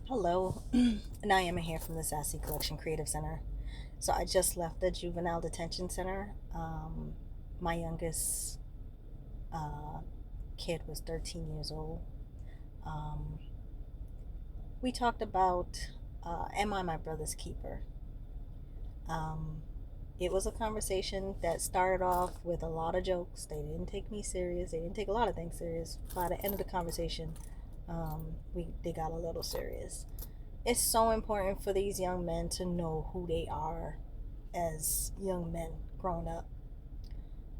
Hello, and I am here from the Sassy Collection Creative Center. So I just left the juvenile detention center. My youngest uh, kid was 13 years old. Um, we talked about, am I my brother's keeper? Um, it was a conversation that started off with a lot of jokes. They didn't take me serious. They didn't take a lot of things serious. By the end of the conversation, they got a little serious. It's so important for these young men to know who they are as young men growing up.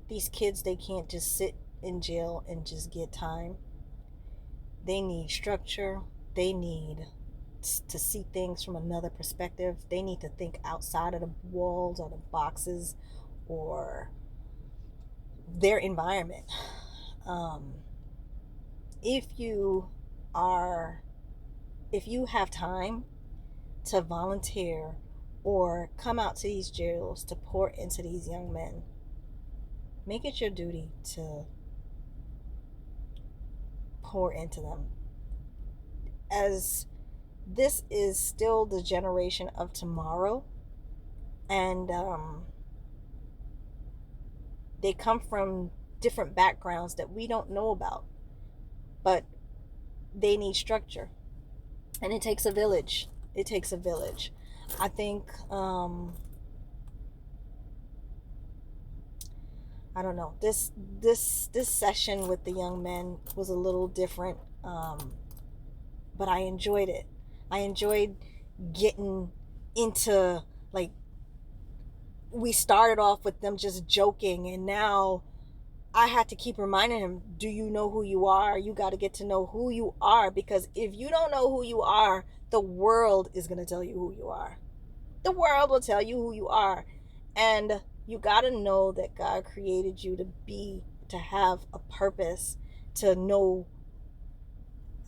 These kids, they can't just sit in jail and just get time. They need structure. They need to see things from another perspective. They need to think outside of the walls or the boxes or their environment. Um, if you are, if you have time to volunteer or come out to these jails to pour into these young men, make it your duty to pour into them. As this is still the generation of tomorrow, and they come from different backgrounds that we don't know about, but they need structure, and it takes a village. It takes a village. I think I don't know. This session with the young men was a little different, but I enjoyed it. I enjoyed getting into, like, we started off with them just joking, and now I had to keep reminding him, do you know who you are? You got to get to know who you are, because if you don't know who you are, the world is going to tell you who you are. The world will tell you who you are. And you got to know that God created you to be, to have a purpose, to know,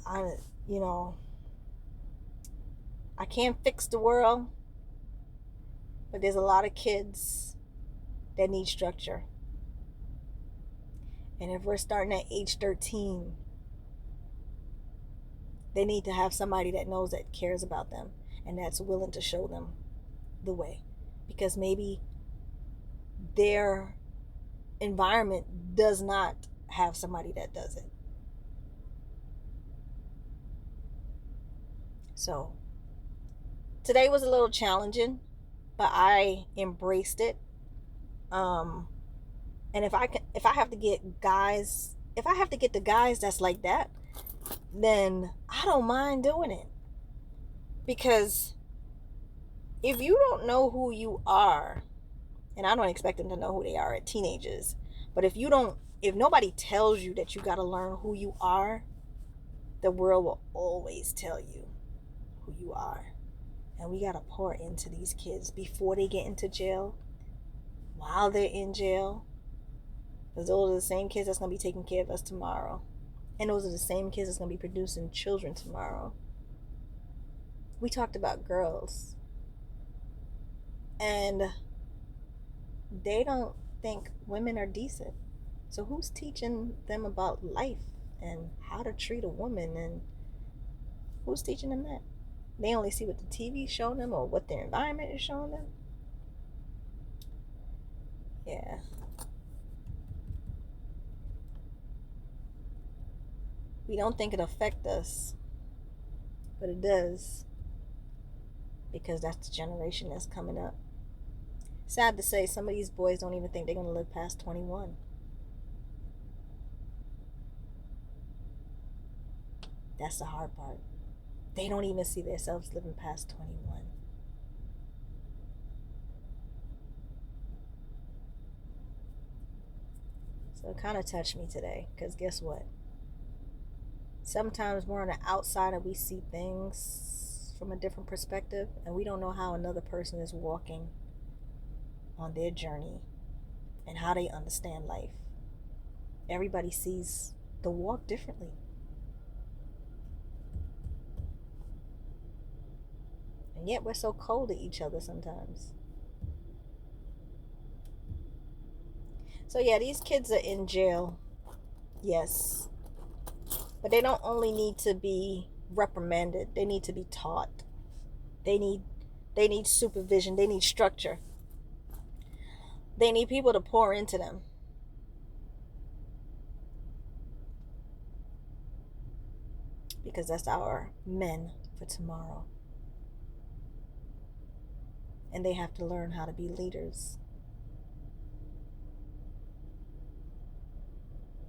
I, you know, I can't fix the world, but there's a lot of kids that need structure. And if we're starting at age 13, they need to have somebody that knows, that cares about them, and that's willing to show them the way. Because maybe their environment does not have somebody that does it. So today was a little challenging, but I embraced it. Um, and if I have to get guys, if I have to get the guys that's like that, then I don't mind doing it. Because if you don't know who you are, and I don't expect them to know who they are at teenagers, but if nobody tells you that you got to learn who you are, the world will always tell you who you are. And we got to pour into these kids before they get into jail, while they're in jail, because those are the same kids that's going to be taking care of us tomorrow. And those are the same kids that's going to be producing children tomorrow. We talked about girls, and they don't think women are decent. So who's teaching them about life and how to treat a woman, and who's teaching them that? They only see what the TV's showing them or what their environment is showing them. Yeah. We don't think it affects us, but it does, because that's the generation that's coming up. Sad to say, some of these boys don't even think they're going to live past 21. That's the hard part. They don't even see themselves living past 21. So it kind of touched me today, because guess what? Sometimes we're on the outside and we see things from a different perspective, and we don't know how another person is walking on their journey and how they understand life. Everybody sees the walk differently. And yet we're so cold to each other sometimes. So yeah, these kids are in jail. Yes. But they don't only need to be reprimanded. They need to be taught. They need supervision. They need structure. They need people to pour into them. Because that's our men for tomorrow. And they have to learn how to be leaders.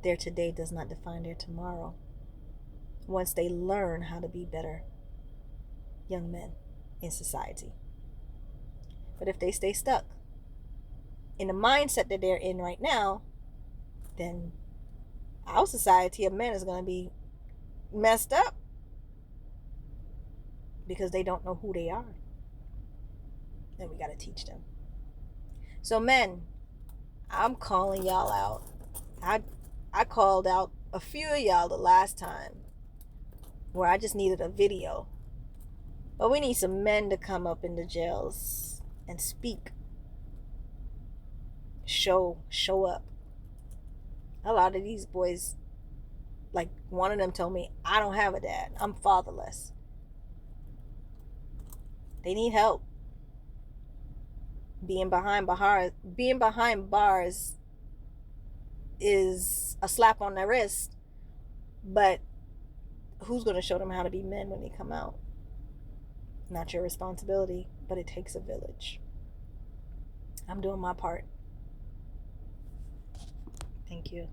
Their today does not define their tomorrow. Once they learn how to be better young men in society. But if they stay stuck in the mindset that they're in right now, then our society of men is going to be messed up because they don't know who they are. And we got to teach them. So men, I'm calling y'all out. I called out a few of y'all the last time where I just needed a video. But we need some men to come up in the jails and speak. Show up. A lot of these boys, like one of them told me, I don't have a dad. I'm fatherless. They need help. Being behind bars is a slap on their wrist, but who's going to show them how to be men when they come out? Not your responsibility, but it takes a village. I'm doing my part. Thank you.